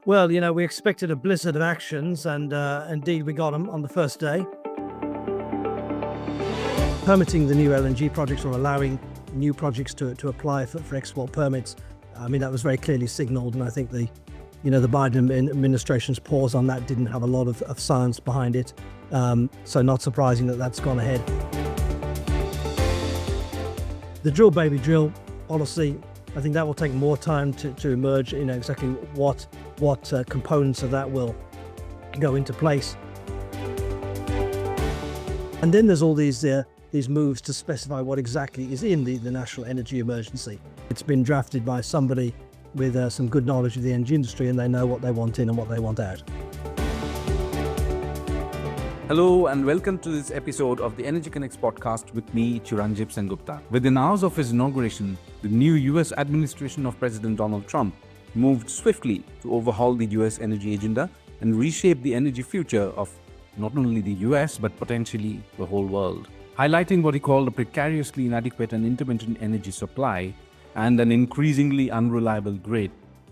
Well, we expected a blizzard of actions, and indeed we got them on the first day. Permitting the new LNG projects, or allowing new projects to apply for export permits, that was very clearly signalled, and I think the Biden administration's pause on that didn't have a lot of science behind it. So not surprising that that's gone ahead. The drill baby drill policy, I think that will take more time to emerge, exactly what components of that will go into place. And then there's all these moves to specify what exactly is in the national energy emergency. It's been drafted by somebody with some good knowledge of the energy industry, and they know what they want in and what they want out. Hello and welcome to this episode of the Energy Connects podcast with me, Chiranjib Sengupta. Within hours of his inauguration, the new US administration of President Donald Trump moved swiftly to overhaul the US energy agenda and reshape the energy future of not only the US but potentially the whole world. Highlighting what he called a precariously inadequate and intermittent energy supply and an increasingly unreliable grid,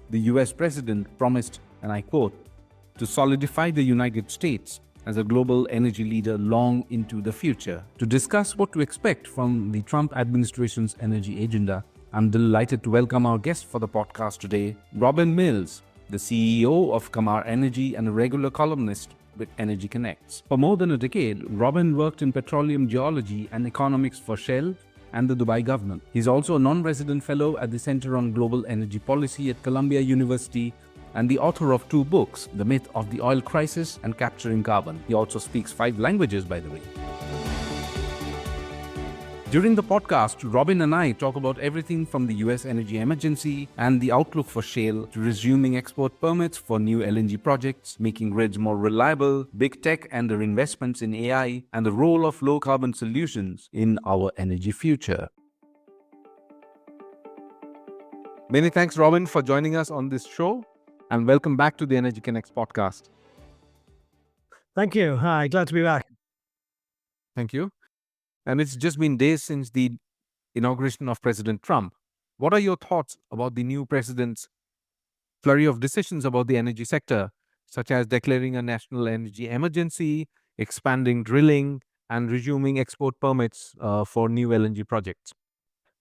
the US president promised, and I quote, to solidify the United States as a global energy leader long into the future. To discuss what to expect from the Trump administration's energy agenda, I'm delighted to welcome our guest for the podcast today, Robin Mills, the CEO of Qamar Energy and a regular columnist with Energy Connects. For more than a decade, Robin worked in petroleum geology and economics for Shell and the Dubai government. He's also a non-resident fellow at the Center on Global Energy Policy at Columbia University and the author of 2 books, The Myth of the Oil Crisis and Capturing Carbon. He also speaks 5 languages, by the way. During the podcast, Robin and I talk about everything from the US energy emergency and the outlook for shale to resuming export permits for new LNG projects, making grids more reliable, big tech and their investments in AI, and the role of low-carbon solutions in our energy future. Many thanks, Robin, for joining us on this show, and welcome back to the Energy Connects podcast. Thank you. Hi, glad to be back. Thank you. And it's just been days since the inauguration of President Trump. What are your thoughts about the new president's flurry of decisions about the energy sector, such as declaring a national energy emergency, expanding drilling, and resuming export permits for new LNG projects?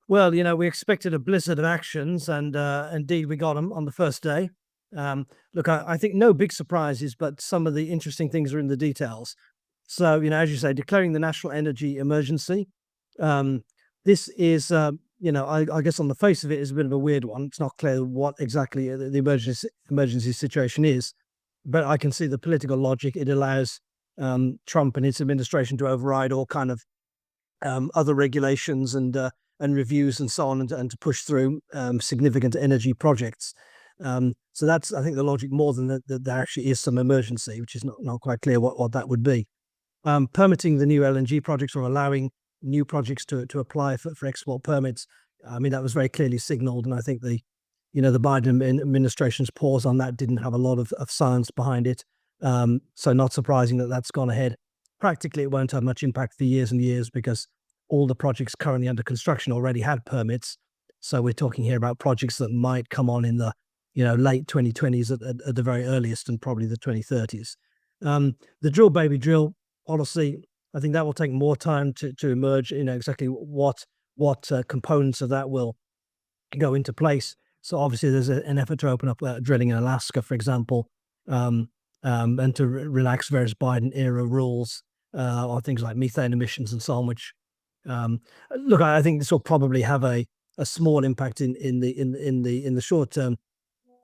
Well, we expected a blizzard of actions, and indeed we got them on the first day. Look, I think no big surprises, but some of the interesting things are in the details. So, as you say, declaring the national energy emergency. This is, I guess on the face of it is a bit of a weird one. It's not clear what exactly the emergency situation is, but I can see the political logic. It allows Trump and his administration to override all kind of other regulations and reviews and so on, and to push through significant energy projects. So that's, I think, the logic, more than that there actually is some emergency, which is not quite clear what that would be. Permitting the new LNG projects, or allowing new projects to apply for export permits, that was very clearly signalled, and I think the Biden administration's pause on that didn't have a lot of science behind it. So not surprising that that's gone ahead. Practically, it won't have much impact for years and years, because all the projects currently under construction already had permits. So we're talking here about projects that might come on in the late 2020s at the very earliest, and probably the 2030s. The drill baby drill policy, I think that will take more time to emerge, exactly what components of that will go into place. So obviously there's an effort to open up drilling in Alaska, for example, and to relax various Biden era rules on things like methane emissions and so on, which look, I think this will probably have a small impact in the short term.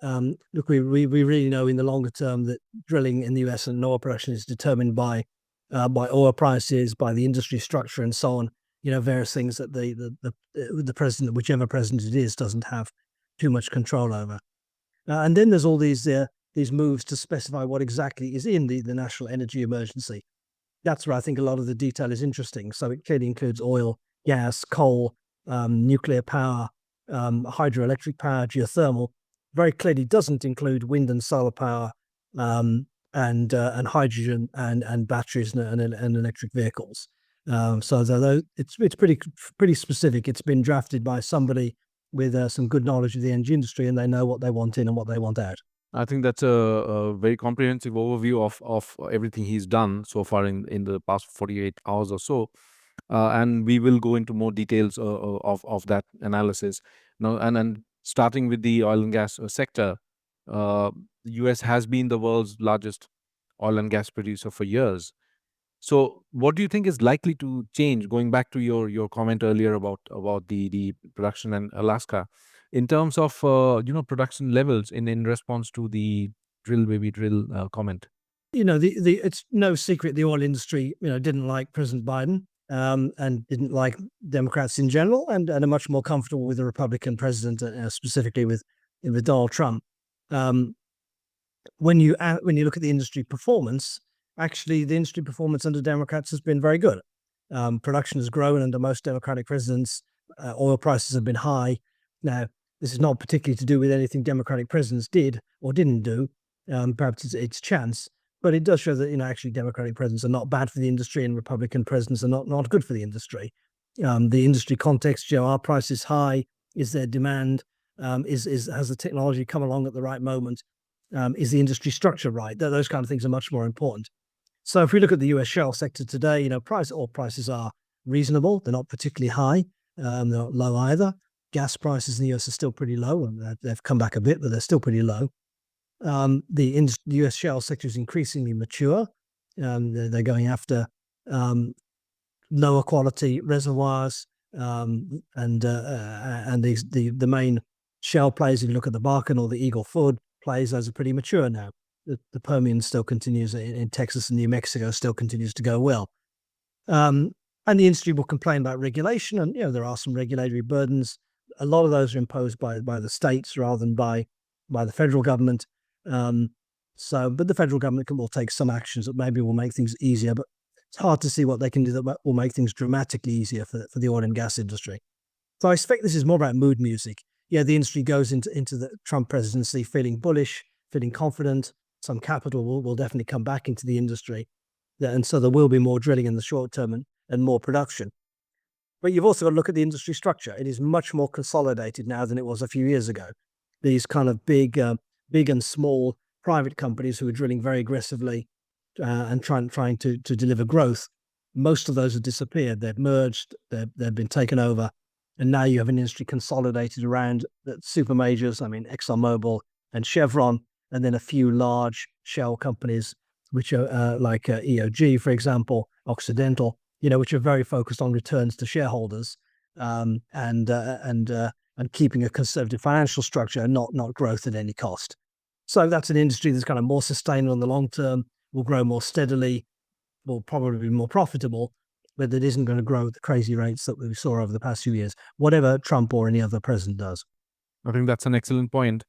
Look, we really know in the longer term that drilling in the US and oil production is determined by oil prices, by the industry structure, and so on. Various things that the president, whichever president it is, doesn't have too much control over. And then there's all these moves to specify what exactly is in the national energy emergency. That's where I think a lot of the detail is interesting. So it clearly includes oil, gas, coal, nuclear power, hydroelectric power, geothermal. Very clearly doesn't include wind and solar power, and hydrogen and batteries and electric vehicles. So though it's pretty specific. It's been drafted by somebody with some good knowledge of the energy industry, and they know what they want in and what they want out. I think that's a very comprehensive overview of everything he's done so far in the past 48 hours or so. And we will go into more details of that analysis. Now, and starting with the oil and gas sector, the US has been the world's largest oil and gas producer for years. So, what do you think is likely to change? Going back to your comment earlier about the production in Alaska, in terms of production levels in response to the drill baby drill comment. The it's no secret the oil industry, didn't like President Biden, and didn't like Democrats in general, and are much more comfortable with the Republican president, specifically with Donald Trump. Um, when you look at the industry performance, actually the industry performance under Democrats has been very good. Production has grown under most Democratic presidents. Oil prices have been high. Now, this is not particularly to do with anything Democratic presidents did or didn't do. Perhaps it's chance, but it does show that actually Democratic presidents are not bad for the industry, and Republican presidents are not good for the industry. The industry context, our price is high. Is there demand? Is has the technology come along at the right moment? Is the industry structure right? Those kind of things are much more important. So if we look at the US shale sector today, oil prices are reasonable. They're not particularly high. They're not low either. Gas prices in the US are still pretty low, and they've come back a bit, but they're still pretty low. The US shale sector is increasingly mature. They're going after lower quality reservoirs, and the main shale plays. If you look at the Bakken or the Eagle Ford plays, those are pretty mature now. The Permian still continues in Texas and New Mexico, still continues to go well. And the industry will complain about regulation, and there are some regulatory burdens. A lot of those are imposed by the states rather than by the federal government. But the federal government will take some actions that maybe will make things easier, but it's hard to see what they can do that will make things dramatically easier for the oil and gas industry. So I expect this is more about mood music. Yeah, the industry goes into the Trump presidency feeling bullish, feeling confident. Some capital will definitely come back into the industry. And so there will be more drilling in the short term and more production. But you've also got to look at the industry structure. It is much more consolidated now than it was a few years ago. These kind of big and small private companies who are drilling very aggressively and trying to deliver growth, most of those have disappeared. They've merged, they've been taken over, and now you have an industry consolidated around the super majors. I mean, ExxonMobil and Chevron, and then a few large shell companies, which are like EOG, for example, Occidental, which are very focused on returns to shareholders, and keeping a conservative financial structure, and not growth at any cost. So that's an industry that's kind of more sustainable in the long term, will grow more steadily, will probably be more profitable, but it isn't going to grow at the crazy rates that we saw over the past few years, whatever Trump or any other president does. I think that's an excellent point.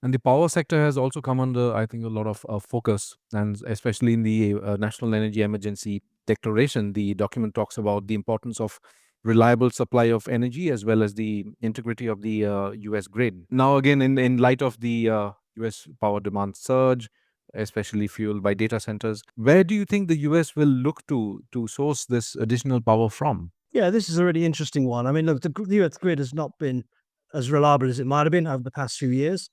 And the power sector has also come under, I think, a lot of focus, and especially in the National Energy Emergency Declaration, the document talks about the importance of reliable supply of energy as well as the integrity of the US grid. Now, again, in light of the US power demand surge, especially fueled by data centers, where do you think the US will look to source this additional power from? Yeah, this is a really interesting one. I mean, look, the US grid has not been as reliable as it might have been over the past few years.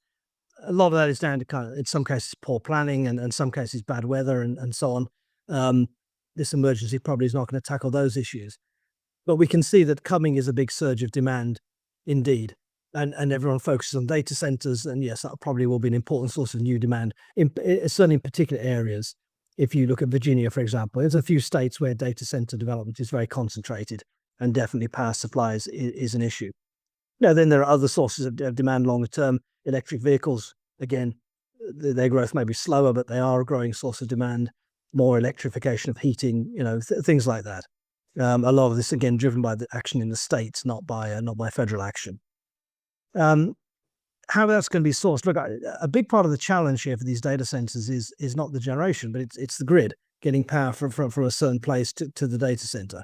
A lot of that is down to kind of, in some cases, poor planning, and in some cases, bad weather, and so on. This emergency probably is not going to tackle those issues. But we can see that coming is a big surge of demand indeed. And everyone focuses on data centers. And yes, that probably will be an important source of new demand, certainly in particular areas. If you look at Virginia, for example, there's a few states where data center development is very concentrated, and definitely power supply is an issue. Now, then there are other sources of demand longer term. Electric vehicles, again, their growth may be slower, but they are a growing source of demand. More electrification of heating, things like that. A lot of this, again, driven by the action in the states, not by federal action. How that's going to be sourced? Look, a big part of the challenge here for these data centers is not the generation, but it's the grid, getting power from a certain place to the data center.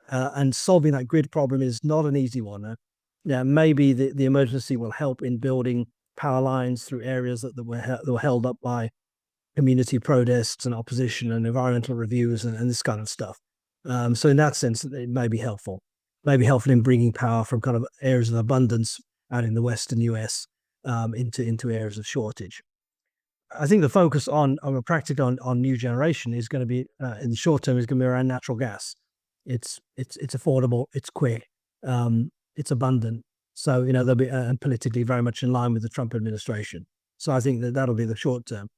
And solving that grid problem is not an easy one. Maybe the emergency will help in building power lines through areas that were held up by community protests and opposition and environmental reviews and this kind of stuff. So in that sense, it may be helpful. Maybe helpful in bringing power from kind of areas of abundance out in the Western US into areas of shortage. I think the focus on practically on new generation is going to be in the short term is going to be around natural gas. It's affordable, it's quick, it's abundant. So they'll be and politically very much in line with the Trump administration. So I think that that'll be the short term.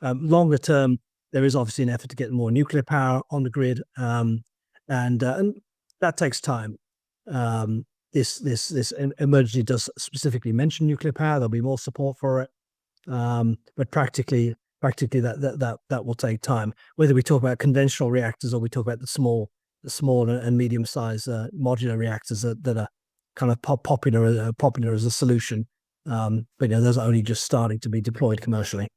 Longer term, there is obviously an effort to get more nuclear power on the grid, and that takes time. This emergency does specifically mention nuclear power. There'll be more support for it, but practically that will take time. Whether we talk about conventional reactors or we talk about the small and medium sized modular reactors that are kind of popular as a solution, but those are only just starting to be deployed commercially.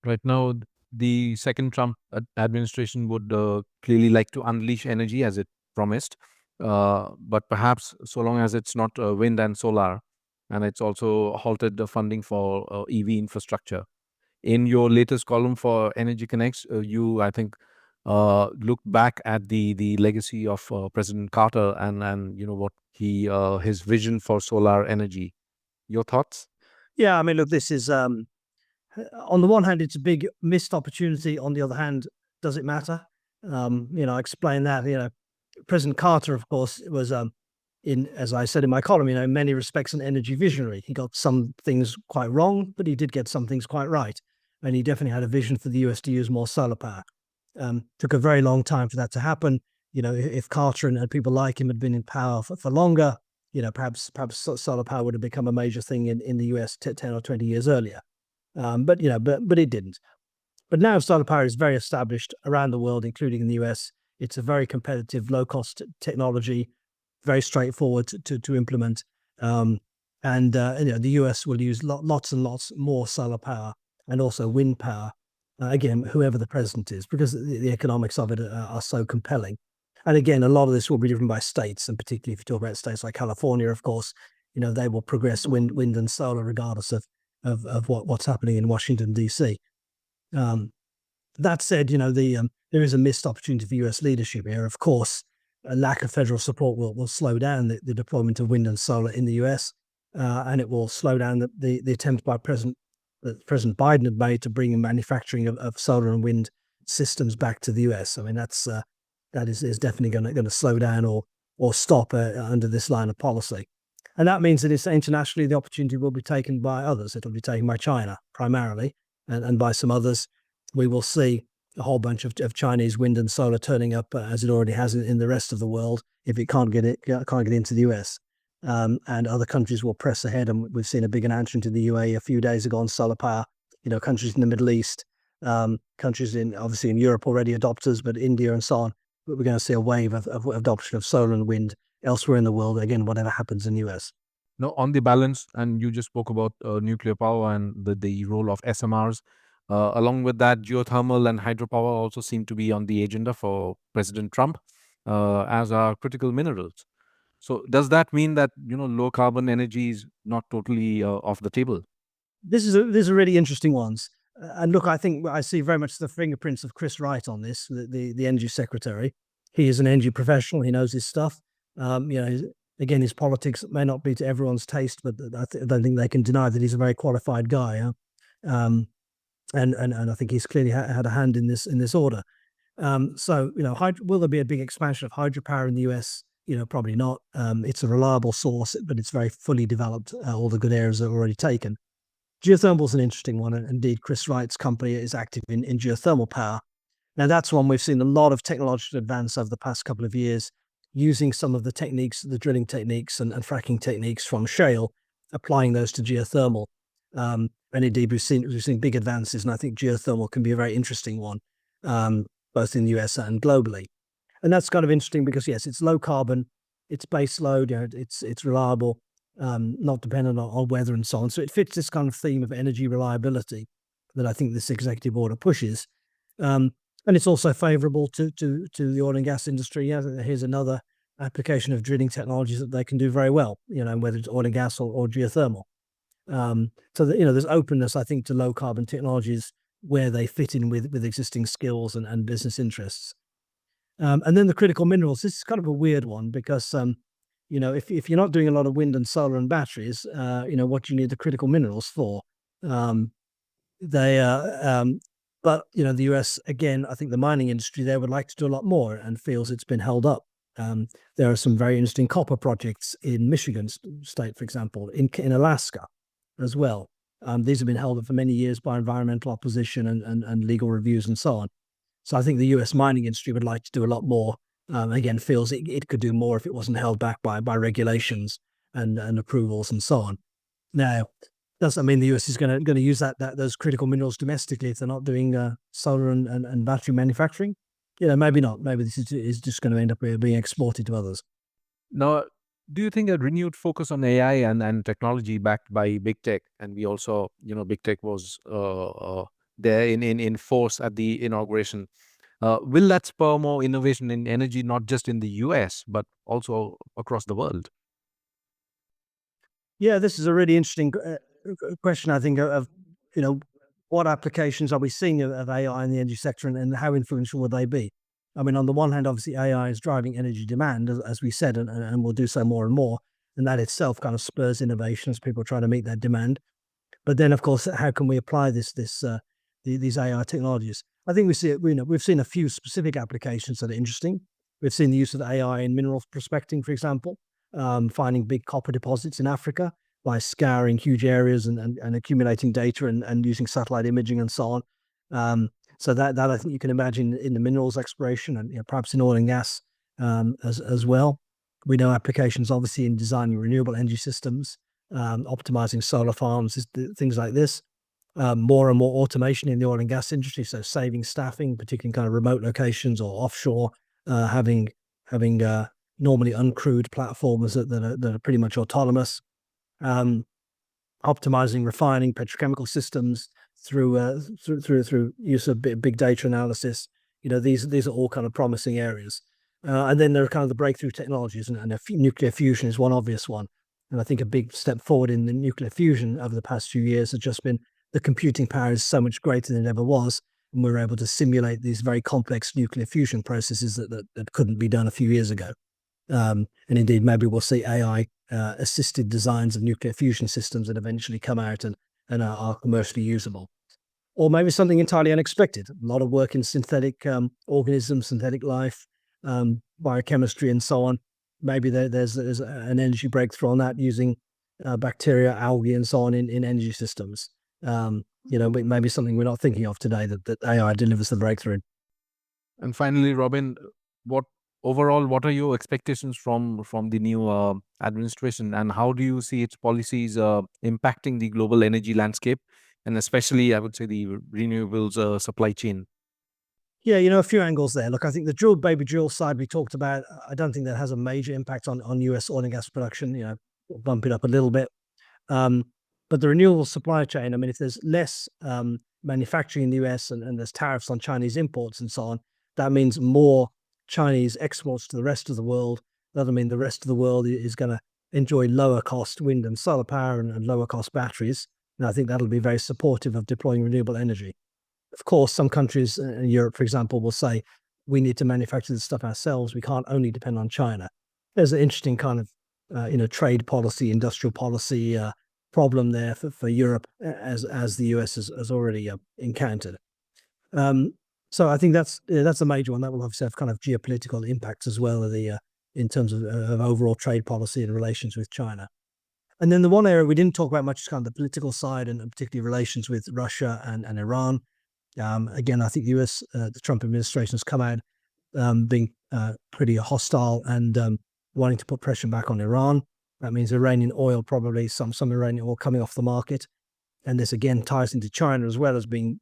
Right now, the second Trump administration would clearly like to unleash energy as it promised, but perhaps so long as it's not wind and solar, and it's also halted the funding for EV infrastructure. In your latest column for Energy Connects, you, I think, looked back at the legacy of President Carter and what his vision for solar energy. Your thoughts? Yeah, I mean, look, this is on the one hand, it's a big missed opportunity. On the other hand, does it matter? I explain that. President Carter, of course, was as I said in my column, in many respects, an energy visionary. He got some things quite wrong, but he did get some things quite right, and he definitely had a vision for the US to use more solar power. Took a very long time for that to happen. If Carter and people like him had been in power for longer, perhaps solar power would have become a major thing in the US 10 or 20 years earlier. But it didn't. But now solar power is very established around the world, including in the US. It's a very competitive, low-cost technology, very straightforward to implement. And the US will use lots and lots more solar power and also wind power, again, whoever the president is, because the economics of it are so compelling. And again, a lot of this will be driven by states, and particularly if you talk about states like California, of course, they will progress wind and solar regardless of what's happening in Washington, D.C. That said, there is a missed opportunity for US leadership here. Of course, a lack of federal support will slow down the deployment of wind and solar in the US, and it will slow down the attempt by President Biden had made to bring manufacturing of solar and wind systems back to the US. I mean, that is definitely going to slow down or stop under this line of policy. And that means that it's internationally, the opportunity will be taken by others. It'll be taken by China primarily, and by some others. We will see a whole bunch of Chinese wind and solar turning up as it already has in the rest of the world if it can't get into the US. And other countries will press ahead. And we've seen a big announcement in the UAE a few days ago on solar power. Countries in the Middle East, countries obviously in Europe already adopters, but India and so on. But we're going to see a wave of adoption of solar and wind elsewhere in the world, again, whatever happens in the US. No, on the balance, and you just spoke about nuclear power and the role of SMRs. Along with that, geothermal and hydropower also seem to be on the agenda for President Trump, as are critical minerals. So does that mean that low carbon energy is not totally off the table? These are really interesting ones. And look, I think I see very much the fingerprints of Chris Wright on this, the energy secretary. He is an energy professional. He knows his stuff. Again, his politics may not be to everyone's taste, but I don't think they can deny that he's a very qualified guy. And I think he's clearly had a hand in this order. So, will there be a big expansion of hydropower in the US? Probably not. It's a reliable source, but it's very fully developed. All the good areas are already taken. Geothermal is an interesting one. And indeed, Chris Wright's company is active in geothermal power. Now, that's one we've seen a lot of technological advance over the past couple of years, using some of the techniques, the drilling techniques and fracking techniques from shale, applying those to geothermal. And indeed, we've seen big advances, and I think geothermal can be a very interesting one, both in the US and globally. And that's kind of interesting because, yes, it's low carbon, it's base load, it's reliable, not dependent on weather and so on. So it fits this kind of theme of energy reliability that I think this executive order pushes. And it's also favorable to the oil and gas industry. Yeah, here's another application of drilling technologies that they can do very well, whether it's oil and gas or geothermal. So that, there's openness, I think, to low carbon technologies where they fit in with existing skills and business interests. And then the critical minerals, this is kind of a weird one because, if you're not doing a lot of wind and solar and batteries, what do you need the critical minerals for? They but the US, again, I think the mining industry there would like to do a lot more and feels it's been held up. There are some very interesting copper projects in Michigan state, for example, in Alaska as well. These have been held up for many years by environmental opposition and legal reviews and so on. So I think the US mining industry would like to do a lot more. Again, feels it could do more if it wasn't held back by regulations and approvals and so on. Now, doesn't mean the US is going to use those critical minerals domestically if they're not doing solar and battery manufacturing. Maybe not. Maybe this is just going to end up being exported to others. Now, do you think a renewed focus on AI and technology backed by big tech, and we also, big tech was there in force at the inauguration, will that spur more innovation in energy, not just in the US, but also across the world? Yeah, this is a really interesting question, I think, of what applications are we seeing of AI in the energy sector and how influential will they be? I mean, on the one hand, obviously, AI is driving energy demand, as we said, and will do so more and more. And that itself kind of spurs innovation as people try to meet that demand. But then, of course, how can we apply these AI technologies? I think we see it. We've seen a few specific applications that are interesting. We've seen the use of AI in mineral prospecting, for example, finding big copper deposits in Africa by scouring huge areas and accumulating data and using satellite imaging and so on. So that I think you can imagine in the minerals exploration and perhaps in oil and gas as well. We know applications obviously in designing renewable energy systems, optimizing solar farms, things like this. More and more automation in the oil and gas industry, so saving staffing, particularly in kind of remote locations or offshore, having normally uncrewed platforms that are pretty much autonomous. Optimizing refining petrochemical systems through use of big data analysis. These are all kind of promising areas. And then there are kind of the breakthrough technologies, and nuclear fusion is one obvious one. And I think a big step forward in the nuclear fusion over the past few years has just been the computing power is so much greater than it ever was, and we're able to simulate these very complex nuclear fusion processes that couldn't be done a few years ago. And indeed, maybe we'll see AI assisted designs of nuclear fusion systems that eventually come out and are commercially usable. Or maybe something entirely unexpected. A lot of work in synthetic organisms, synthetic life, biochemistry, and so on. Maybe there's an energy breakthrough on that using bacteria, algae, and so on in energy systems. Maybe something we're not thinking of today that AI delivers the breakthrough. And finally, Robin, what are your expectations from the new administration, and how do you see its policies impacting the global energy landscape, and especially, I would say, the renewables supply chain? Yeah, a few angles there. Look, I think the baby drill side we talked about, I don't think that has a major impact on US oil and gas production, bump it up a little bit. But the renewable supply chain, I mean, if there's less manufacturing in the US and there's tariffs on Chinese imports and so on, that means more Chinese exports to the rest of the world. That'll mean the rest of the world is going to enjoy lower cost wind and solar power and lower cost batteries. And I think that'll be very supportive of deploying renewable energy. Of course, some countries in Europe, for example, will say we need to manufacture this stuff ourselves. We can't only depend on China. There's an interesting kind of trade policy, industrial policy problem there for Europe, as the US has already encountered. So I think that's a major one that will obviously have kind of geopolitical impacts as well, in terms of overall trade policy and relations with China. And then the one area we didn't talk about much is kind of the political side and particularly relations with Russia and Iran. Again, I think the Trump administration has come out being pretty hostile and wanting to put pressure back on Iran. That means Iranian oil, probably some Iranian oil coming off the market. And this again ties into China as well as being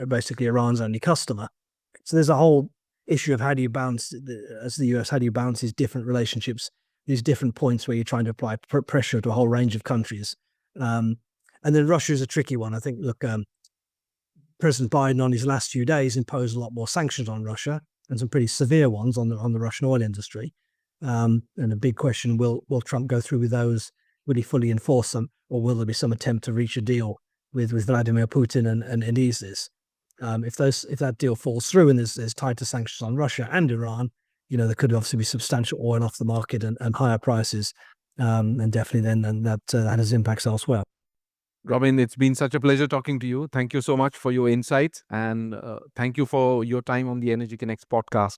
basically Iran's only customer. So there's a whole issue of how do you balance, as the US, how do you balance these different relationships, these different points where you're trying to apply pressure to a whole range of countries. And then Russia is a tricky one. I think, look, President Biden on his last few days imposed a lot more sanctions on Russia, and some pretty severe ones on the Russian oil industry. And a big question, will Trump go through with those? Will he fully enforce them? Or will there be some attempt to reach a deal with Vladimir Putin and ease this? If that deal falls through and there's tighter sanctions on Russia and Iran, there could obviously be substantial oil off the market and higher prices. And definitely then that has impacts elsewhere. Robin, it's been such a pleasure talking to you. Thank you so much for your insights, and thank you for your time on the Energy Connects podcast.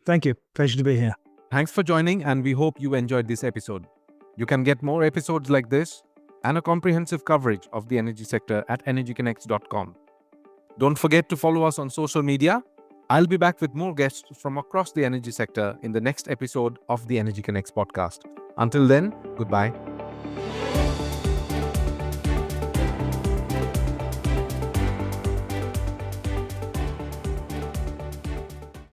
Thank you. Pleasure to be here. Thanks for joining, and we hope you enjoyed this episode. You can get more episodes like this and a comprehensive coverage of the energy sector at energyconnects.com. Don't forget to follow us on social media. I'll be back with more guests from across the energy sector in the next episode of the Energy Connects podcast. Until then, goodbye.